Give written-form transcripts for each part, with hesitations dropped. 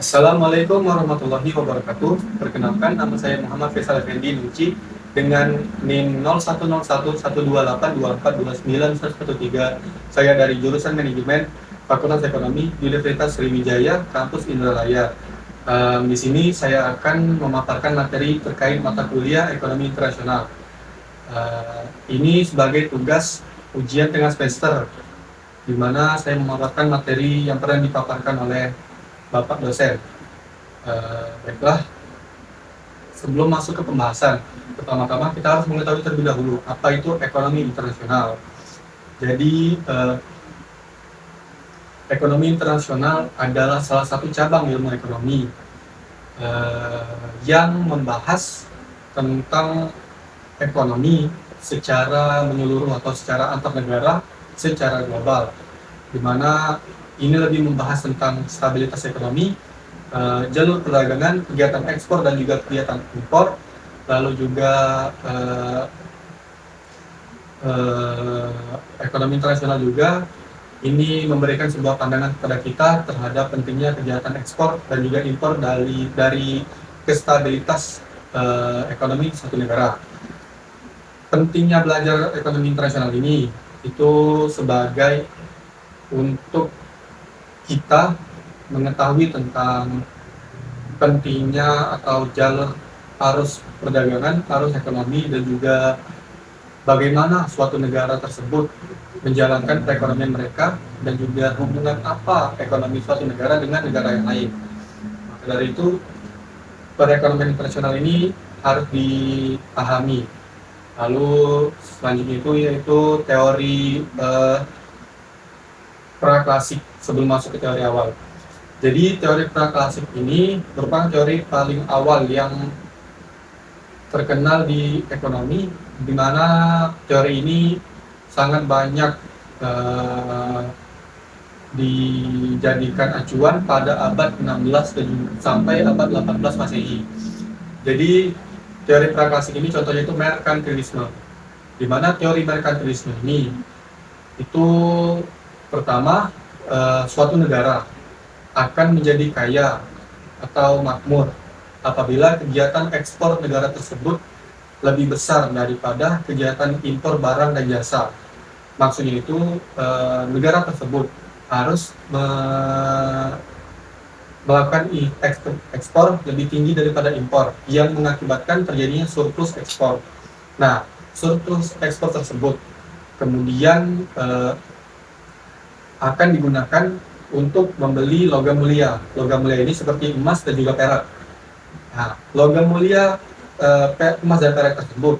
Assalamualaikum warahmatullahi wabarakatuh. Perkenalkan, nama saya Muhammad Faisal Effendi Nuci dengan NIM 01111282429113. Saya dari jurusan Manajemen Fakultas Ekonomi Universitas Sriwijaya, Kampus Indralaya. Di sini saya akan memaparkan materi terkait mata kuliah Ekonomi Internasional. Ini sebagai tugas ujian tengah semester, di mana saya memaparkan materi yang pernah dipaparkan oleh Bapak dosen. Baiklah, sebelum masuk ke pembahasan, pertama-tama kita harus mengetahui terlebih dahulu apa itu ekonomi internasional. Jadi, ekonomi internasional adalah salah satu cabang ilmu ekonomi yang membahas tentang ekonomi secara menyeluruh atau secara antar negara, secara global, di mana ini lebih membahas tentang stabilitas ekonomi, jalur perdagangan, kegiatan ekspor dan juga kegiatan impor, lalu juga ekonomi internasional juga ini memberikan sebuah pandangan kepada kita terhadap pentingnya kegiatan ekspor dan juga impor dari kestabilitas ekonomi suatu negara. Pentingnya belajar ekonomi internasional ini itu sebagai untuk kita mengetahui tentang pentingnya atau jalur arus perdagangan, arus ekonomi, dan juga bagaimana suatu negara tersebut menjalankan perekonomian mereka dan juga hubungan apa ekonomi suatu negara dengan negara yang lain. Maka dari itu, perekonomian internasional ini harus dipahami. Lalu selanjutnya itu yaitu teori praklasik sebelum masuk ke teori awal. Jadi teori praklasik ini merupakan teori paling awal yang terkenal di ekonomi, di mana teori ini sangat banyak dijadikan acuan pada abad 16 dan sampai abad 18 Masehi. Jadi teori praklasik ini contohnya itu merkantilisme, di mana teori merkantilisme ini itu pertama, suatu negara akan menjadi kaya atau makmur apabila kegiatan ekspor negara tersebut lebih besar daripada kegiatan impor barang dan jasa. Maksudnya itu negara tersebut harus melakukan ekspor lebih tinggi daripada impor yang mengakibatkan terjadinya surplus ekspor. Nah, surplus ekspor tersebut kemudian akan digunakan untuk membeli logam mulia. Logam mulia ini seperti emas dan juga perak. Nah, logam mulia emas dan perak tersebut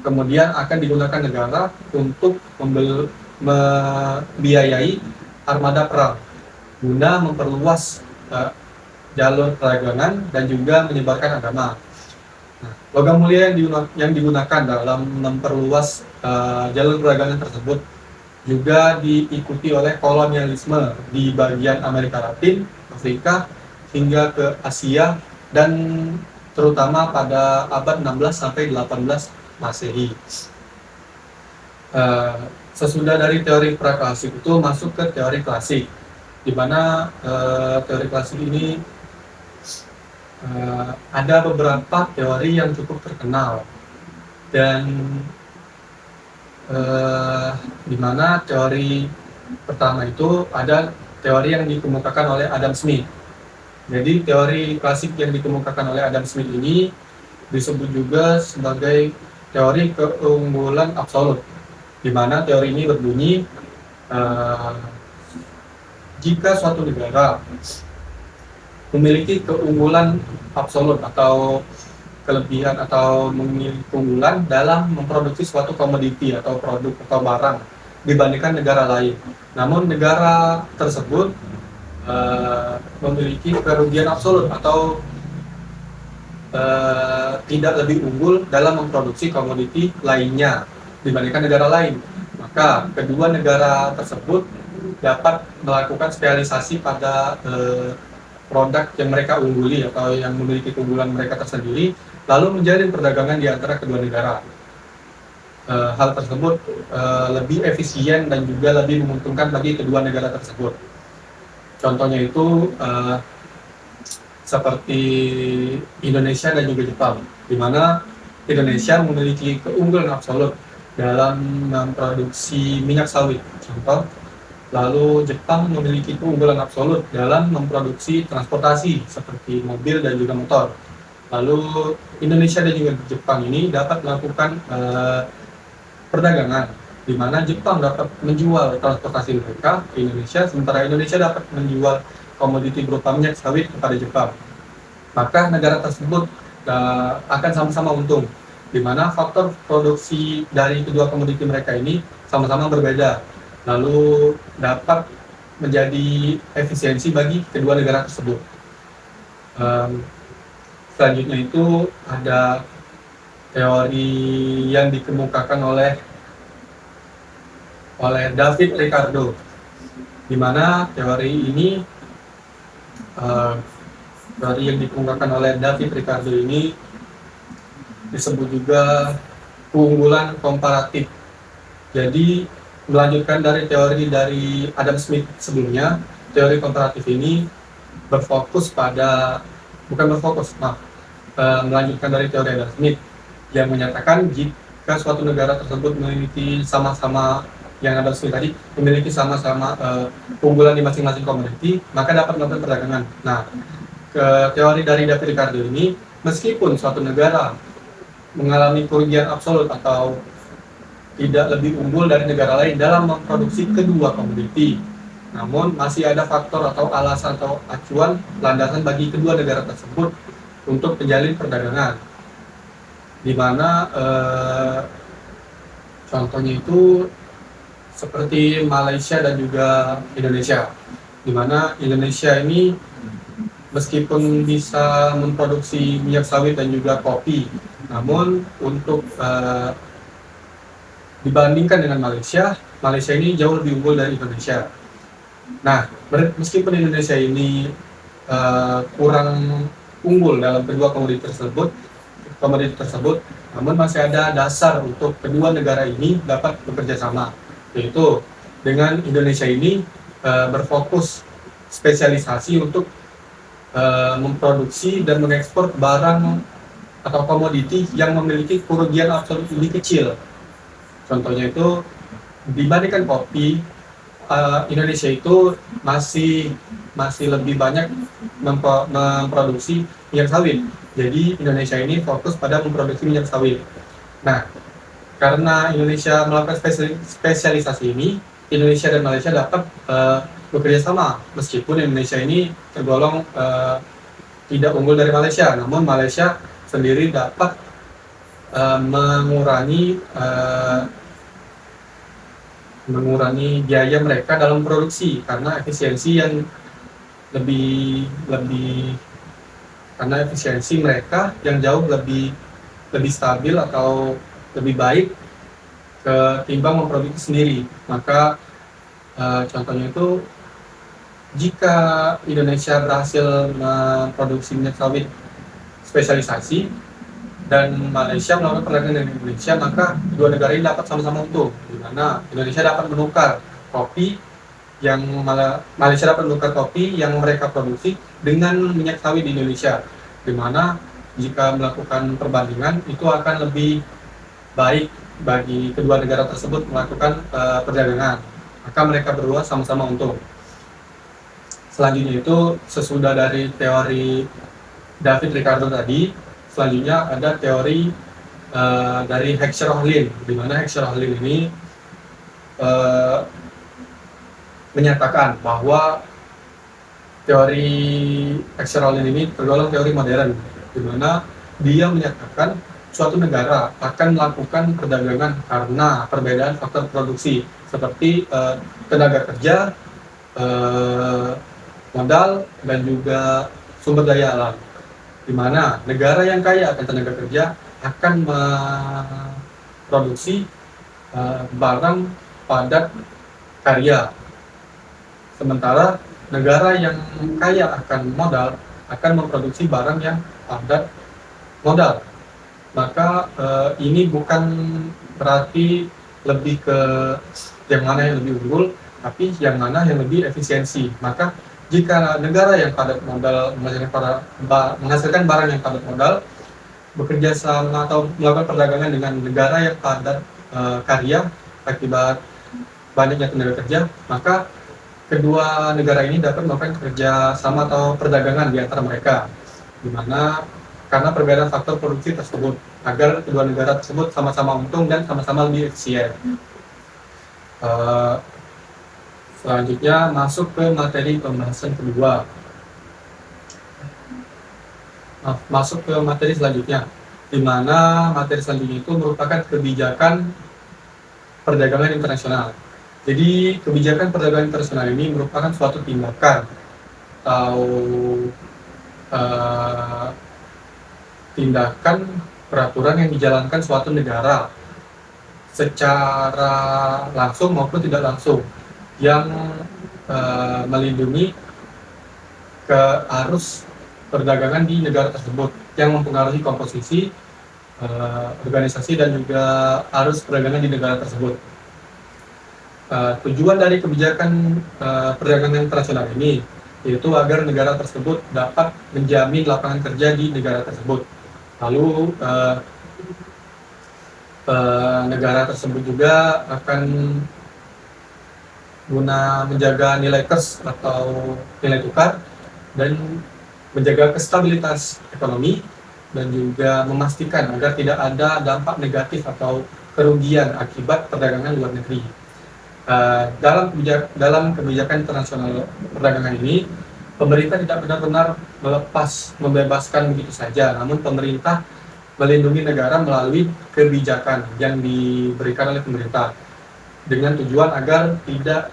kemudian akan digunakan negara untuk membiayai armada perang guna memperluas jalur perdagangan dan juga menyebarkan agama. Nah, logam mulia yang digunakan dalam memperluas jalur perdagangan tersebut juga diikuti oleh kolonialisme di bagian Amerika Latin, Afrika, hingga ke Asia, dan terutama pada abad 16 sampai 18 Masehi. Sesudah dari teori praklasik itu masuk ke teori klasik, di mana teori klasik ini ada beberapa teori yang cukup terkenal, dan di mana teori pertama itu ada teori yang dikemukakan oleh Adam Smith. Jadi teori klasik yang dikemukakan oleh Adam Smith ini disebut juga sebagai teori keunggulan absolut, di mana teori ini berbunyi jika suatu negara memiliki keunggulan absolut atau kelebihan atau memiliki keunggulan dalam memproduksi suatu komoditi atau produk atau barang dibandingkan negara lain, namun negara tersebut memiliki kerugian absolut atau tidak lebih unggul dalam memproduksi komoditi lainnya dibandingkan negara lain, maka kedua negara tersebut dapat melakukan spesialisasi pada produk yang mereka ungguli atau yang memiliki keunggulan mereka tersendiri, lalu menjalin perdagangan di antara kedua negara. hal tersebut lebih efisien dan juga lebih menguntungkan bagi kedua negara tersebut. Contohnya itu seperti Indonesia dan juga Jepang, di mana Indonesia memiliki keunggulan absolut dalam memproduksi minyak sawit. Contoh, lalu Jepang memiliki keunggulan absolut dalam memproduksi transportasi seperti mobil dan juga motor. Lalu Indonesia dan juga Jepang ini dapat melakukan perdagangan, di mana Jepang dapat menjual transportasi mereka ke Indonesia, sementara Indonesia dapat menjual komoditi berupa minyak sawit kepada Jepang. Maka negara tersebut akan sama-sama untung, di mana faktor produksi dari kedua komoditi mereka ini sama-sama berbeda, lalu dapat menjadi efisiensi bagi kedua negara tersebut. Selanjutnya itu ada teori yang dikemukakan oleh David Ricardo, di mana teori ini teori yang dikemukakan oleh David Ricardo ini disebut juga keunggulan komparatif. Jadi melanjutkan dari teori dari Adam Smith sebelumnya, teori komparatif ini melanjutkan dari teori Adam Smith yang menyatakan jika suatu negara tersebut memiliki sama-sama yang Adam Smith tadi memiliki sama-sama keunggulan di masing-masing komoditi, maka dapat melakukan perdagangan. Nah, teori dari David Ricardo ini, meskipun suatu negara mengalami kerugian absolut atau tidak lebih unggul dari negara lain dalam memproduksi kedua komoditi, namun masih ada faktor atau alasan atau acuan landasan bagi kedua negara tersebut untuk menjalin perdagangan, di mana contohnya itu seperti Malaysia dan juga Indonesia, di mana Indonesia ini meskipun bisa memproduksi minyak sawit dan juga kopi, namun untuk dibandingkan dengan Malaysia ini jauh lebih unggul dari Indonesia. Nah, meskipun Indonesia ini kurang unggul dalam kedua komoditi tersebut, namun masih ada dasar untuk kedua negara ini dapat bekerja sama, yaitu dengan Indonesia ini berfokus spesialisasi untuk memproduksi dan mengekspor barang atau komoditi yang memiliki kerugian absolut lebih kecil. Contohnya itu dibandingkan kopi, Indonesia itu masih lebih banyak memproduksi minyak sawit. Jadi Indonesia ini fokus pada memproduksi minyak sawit. Nah, karena Indonesia melakukan spesialisasi ini, Indonesia dan Malaysia dapat bekerja sama, meskipun Indonesia ini tergolong tidak unggul dari Malaysia, namun Malaysia sendiri dapat mengurangi biaya mereka dalam produksi karena efisiensi yang karena efisiensi mereka yang jauh lebih stabil atau lebih baik ketimbang memproduksi sendiri. Maka contohnya itu, jika Indonesia berhasil memproduksi minyak sawit spesialisasi dan Malaysia melakukan perdagangan dengan Indonesia, maka kedua negara ini dapat sama-sama untung, di mana Indonesia dapat menukar kopi yang Malaysia dapat menukar kopi yang mereka produksi dengan minyak sawit di Indonesia, di mana jika melakukan perbandingan itu akan lebih baik bagi kedua negara tersebut melakukan perdagangan, maka mereka berdua sama-sama untung. Selanjutnya itu, sesudah dari teori David Ricardo tadi, selanjutnya ada teori dari Heckscher-Ohlin, di mana Heckscher-Ohlin ini menyatakan bahwa teori Heckscher-Ohlin ini tergolong teori modern, di mana dia menyatakan suatu negara akan melakukan perdagangan karena perbedaan faktor produksi seperti tenaga kerja, modal, dan juga sumber daya alam, di mana negara yang kaya akan tenaga kerja akan memproduksi barang padat karya, sementara negara yang kaya akan modal akan memproduksi barang yang padat modal. maka ini bukan berarti lebih ke yang mana yang lebih unggul, tapi yang mana yang lebih efisiensi. Maka jika negara yang padat modal menghasilkan barang yang padat modal bekerja sama atau melakukan perdagangan dengan negara yang padat karya akibat banyaknya tenaga kerja, maka kedua negara ini dapat melakukan kerja sama atau perdagangan di antara mereka, di mana karena perbedaan faktor produksi tersebut agar kedua negara tersebut sama-sama untung dan sama-sama lebih efisien. Selanjutnya masuk ke materi pembahasan kedua. Masuk ke materi selanjutnya, di mana materi selanjutnya itu merupakan kebijakan perdagangan internasional. Jadi kebijakan perdagangan internasional ini merupakan suatu tindakan atau tindakan peraturan yang dijalankan suatu negara secara langsung maupun tidak langsung yang melindungi ke arus perdagangan di negara tersebut yang mempengaruhi komposisi organisasi dan juga arus perdagangan di negara tersebut. Tujuan dari kebijakan perdagangan internasional ini yaitu agar negara tersebut dapat menjamin lapangan kerja di negara tersebut. Lalu negara tersebut juga akan guna menjaga nilai kurs atau nilai tukar dan menjaga kestabilitas ekonomi dan juga memastikan agar tidak ada dampak negatif atau kerugian akibat perdagangan luar negeri. Dalam kebijakan internasional perdagangan ini, pemerintah tidak benar-benar membebaskan begitu saja, namun pemerintah melindungi negara melalui kebijakan yang diberikan oleh pemerintah dengan tujuan agar tidak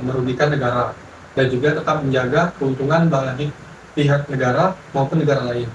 merugikan negara dan juga tetap menjaga keuntungan bagi pihak negara maupun negara lain.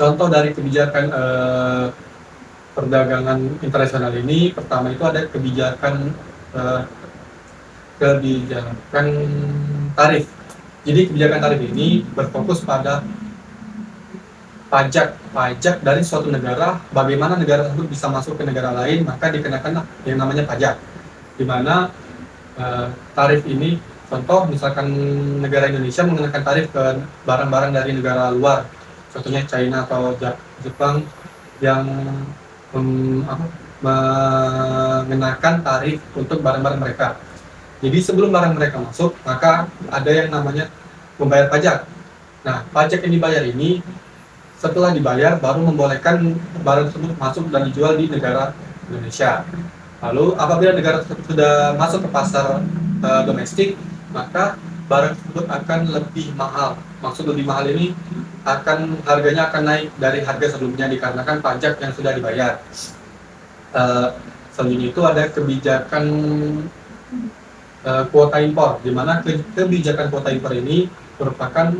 Contoh dari kebijakan perdagangan internasional ini, pertama itu ada kebijakan tarif. Jadi kebijakan tarif ini berfokus pada pajak dari suatu negara, bagaimana negara tersebut bisa masuk ke negara lain, maka dikenakan yang namanya pajak. Di mana tarif ini, contoh misalkan negara Indonesia mengenakan tarif ke barang-barang dari negara luar, contohnya China atau Jepang yang mengenakan tarif untuk barang-barang mereka. Jadi sebelum barang mereka masuk, maka ada yang namanya membayar pajak. Nah, pajak yang dibayar ini setelah dibayar baru membolehkan barang tersebut masuk dan dijual di negara Indonesia. Lalu apabila negara tersebut sudah masuk ke pasar domestik, maka barang tersebut akan lebih mahal. Maksud lebih mahal ini harganya akan naik dari harga sebelumnya dikarenakan pajak yang sudah dibayar. Selanjutnya itu ada kebijakan kuota impor, di mana kebijakan kuota impor ini merupakan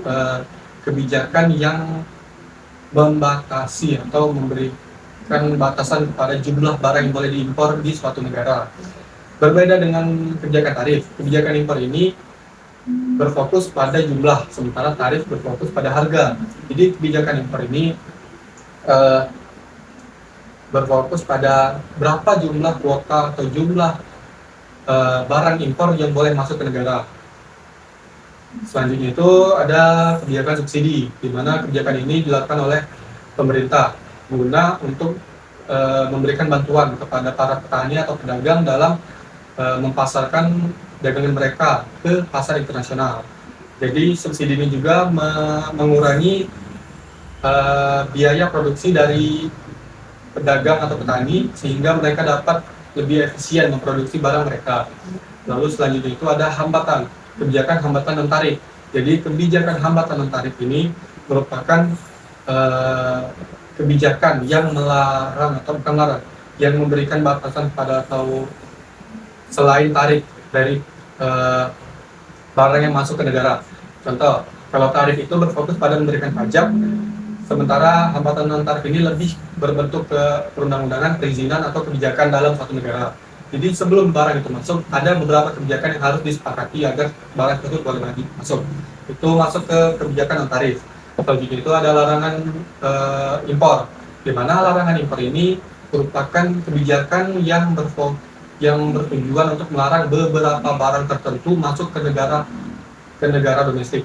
kebijakan yang membatasi atau memberikan batasan kepada jumlah barang yang boleh diimpor di suatu negara. Berbeda dengan kebijakan impor ini berfokus pada jumlah, sementara tarif berfokus pada harga. Jadi kebijakan impor ini berfokus pada berapa jumlah kuota atau jumlah barang impor yang boleh masuk ke negara. Selanjutnya itu ada kebijakan subsidi, di mana kebijakan ini dilakukan oleh pemerintah guna untuk memberikan bantuan kepada para petani atau pedagang dalam mempasarkan dagangan mereka ke pasar internasional. Jadi subsidi ini juga mengurangi biaya produksi dari pedagang atau petani sehingga mereka dapat lebih efisien memproduksi barang mereka. Lalu selanjutnya itu ada kebijakan hambatan non tarif. Jadi kebijakan hambatan non tarif ini merupakan kebijakan yang melarang atau bukan melarang, yang memberikan batasan pada atau selain tarif dari barang yang masuk ke negara. Contoh, kalau tarif itu berfokus pada memberikan pajak, sementara hambatan non tarif ini lebih berbentuk ke perundang-undangan, perizinan atau kebijakan dalam suatu negara. Jadi sebelum barang itu masuk, ada beberapa kebijakan yang harus disepakati agar barang tersebut boleh masuk. Itu masuk ke kebijakan non tarif. Selanjutnya itu ada larangan impor. di mana larangan impor ini merupakan kebijakan yang bertujuan untuk melarang beberapa barang tertentu masuk ke negara domestik,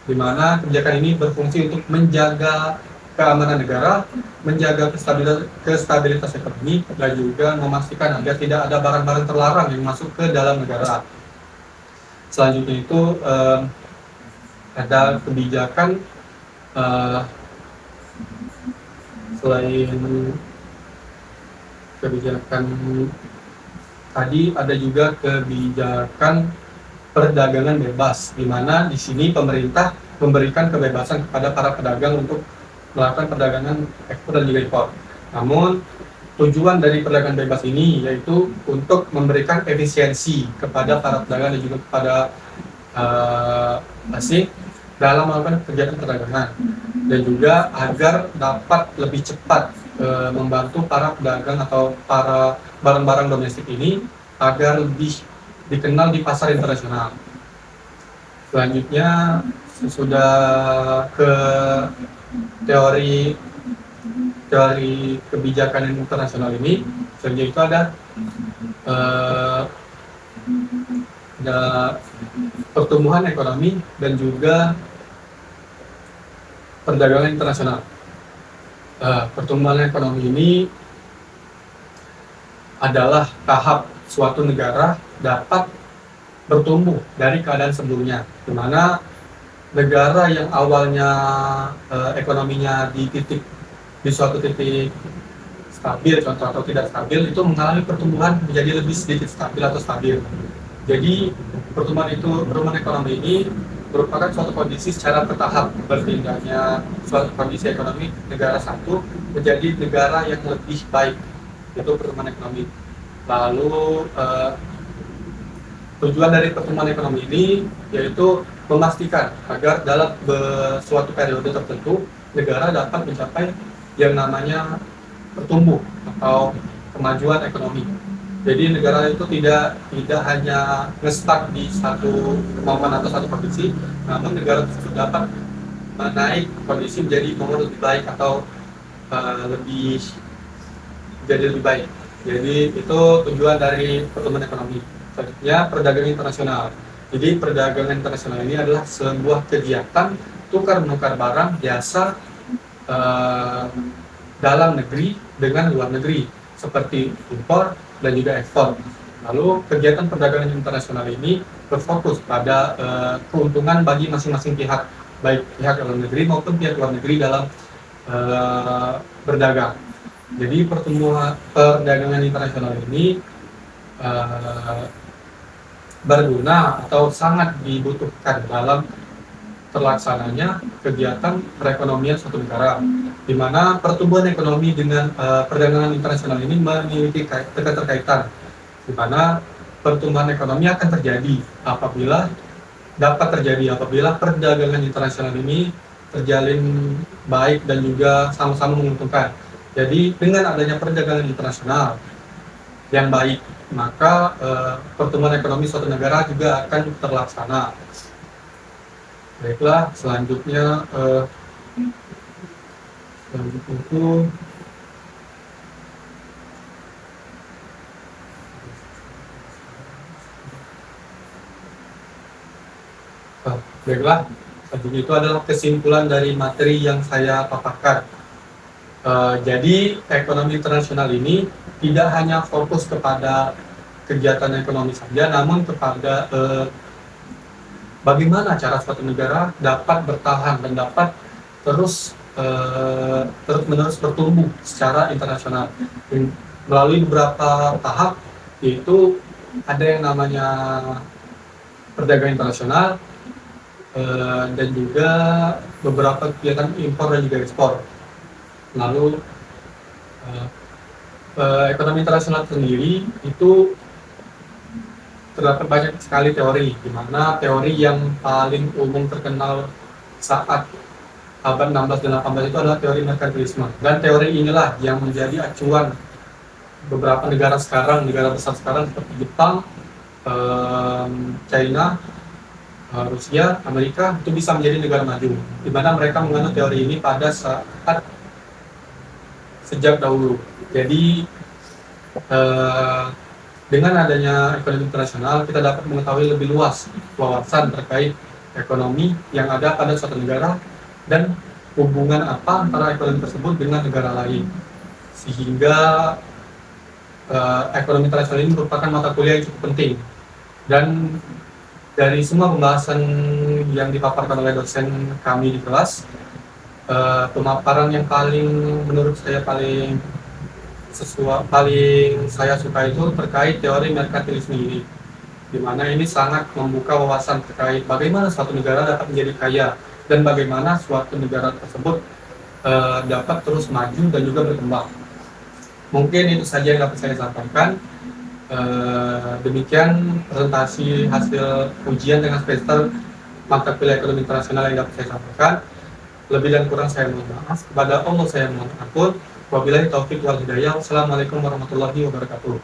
di mana kebijakan ini berfungsi untuk menjaga keamanan negara, menjaga kestabilitas ekonomi, dan juga memastikan agar tidak ada barang-barang terlarang yang masuk ke dalam negara. Selanjutnya itu ada kebijakan selain kebijakan tadi, ada juga kebijakan perdagangan bebas, di mana di sini pemerintah memberikan kebebasan kepada para pedagang untuk melakukan perdagangan ekspor dan juga impor. Namun tujuan dari perdagangan bebas ini yaitu untuk memberikan efisiensi kepada para pedagang dan juga kepada asing dalam melakukan kegiatan perdagangan, dan juga agar dapat lebih cepat membantu para pedagang atau para barang-barang domestik ini agar lebih dikenal di pasar internasional. Selanjutnya sudah ke teori kebijakan internasional ini. Selanjutnya itu ada pertumbuhan ekonomi dan juga perdagangan internasional. Pertumbuhan ekonomi ini adalah tahap suatu negara dapat bertumbuh dari keadaan sebelumnya, di mana negara yang awalnya ekonominya di suatu titik stabil, contoh, atau tidak stabil, itu mengalami pertumbuhan menjadi lebih sedikit stabil atau stabil. Jadi pertumbuhan ekonomi ini merupakan suatu kondisi secara bertahap berpindahnya suatu kondisi ekonomi negara satu menjadi negara yang lebih baik, itu pertumbuhan ekonomi. Lalu tujuan dari pertumbuhan ekonomi ini yaitu memastikan agar dalam suatu periode tertentu negara dapat mencapai yang namanya bertumbuh atau kemajuan ekonomi. Jadi negara itu tidak hanya nge-stuck di satu kemampuan atau satu kondisi, namun negara tersebut dapat menaik kondisi menjadi lebih baik atau jadi lebih baik. Jadi itu tujuan dari pertumbuhan ekonomi. Selanjutnya perdagangan internasional. Jadi perdagangan internasional ini adalah sebuah kegiatan tukar-menukar barang biasa dalam negeri dengan luar negeri, seperti impor dan juga ekspor. Lalu kegiatan perdagangan internasional ini berfokus pada keuntungan bagi masing-masing pihak, baik pihak dalam negeri maupun pihak luar negeri dalam berdagang. Jadi perdagangan internasional ini berguna atau sangat dibutuhkan dalam terlaksananya kegiatan perekonomian suatu negara, di mana pertumbuhan ekonomi dengan perdagangan internasional ini memiliki keterkaitan, di mana pertumbuhan ekonomi akan terjadi apabila perdagangan internasional ini terjalin baik dan juga sama-sama menguntungkan. Jadi dengan adanya perdagangan internasional yang baik, maka pertumbuhan ekonomi suatu negara juga akan terlaksana. Baiklah, selanjutnya itu baiklah, selanjutnya itu adalah kesimpulan dari materi yang saya paparkan. Jadi ekonomi internasional ini tidak hanya fokus kepada kegiatan ekonomi saja, namun kepada bagaimana cara suatu negara dapat bertahan dan dapat terus-menerus bertumbuh secara internasional melalui beberapa tahap, yaitu ada yang namanya perdagangan internasional dan juga beberapa kegiatan impor dan juga ekspor. Lalu ekonomi internasional sendiri itu terdapat banyak sekali teori, di mana teori yang paling umum terkenal saat abad 16 dan 18 itu adalah teori merkantilisme. Dan teori inilah yang menjadi acuan beberapa negara besar sekarang seperti Jepang, China, Rusia, Amerika, itu bisa menjadi negara maju, di mana mereka menganut teori ini pada saat sejak dahulu. Jadi eh, dengan adanya ekonomi internasional, kita dapat mengetahui lebih luas wawasan terkait ekonomi yang ada pada suatu negara dan hubungan apa antara ekonomi tersebut dengan negara lain. Sehingga ekonomi internasional ini merupakan mata kuliah yang cukup penting. Dan dari semua pembahasan yang dipaparkan oleh dosen kami di kelas, pemaparan yang paling menurut saya paling saya suka itu terkait teori merkantilisme ini, di mana ini sangat membuka wawasan terkait bagaimana suatu negara dapat menjadi kaya dan bagaimana suatu negara tersebut dapat terus maju dan juga berkembang. Mungkin itu saja yang dapat saya sampaikan. Demikian presentasi hasil ujian dengan semester mata kuliah ekonomi internasional yang dapat saya sampaikan. Lebih dan kurang saya mohon maaf. Kepada Allah saya mohon ampun. Wabillahi taufiq wal hidayah. Wassalamualaikum warahmatullahi wabarakatuh.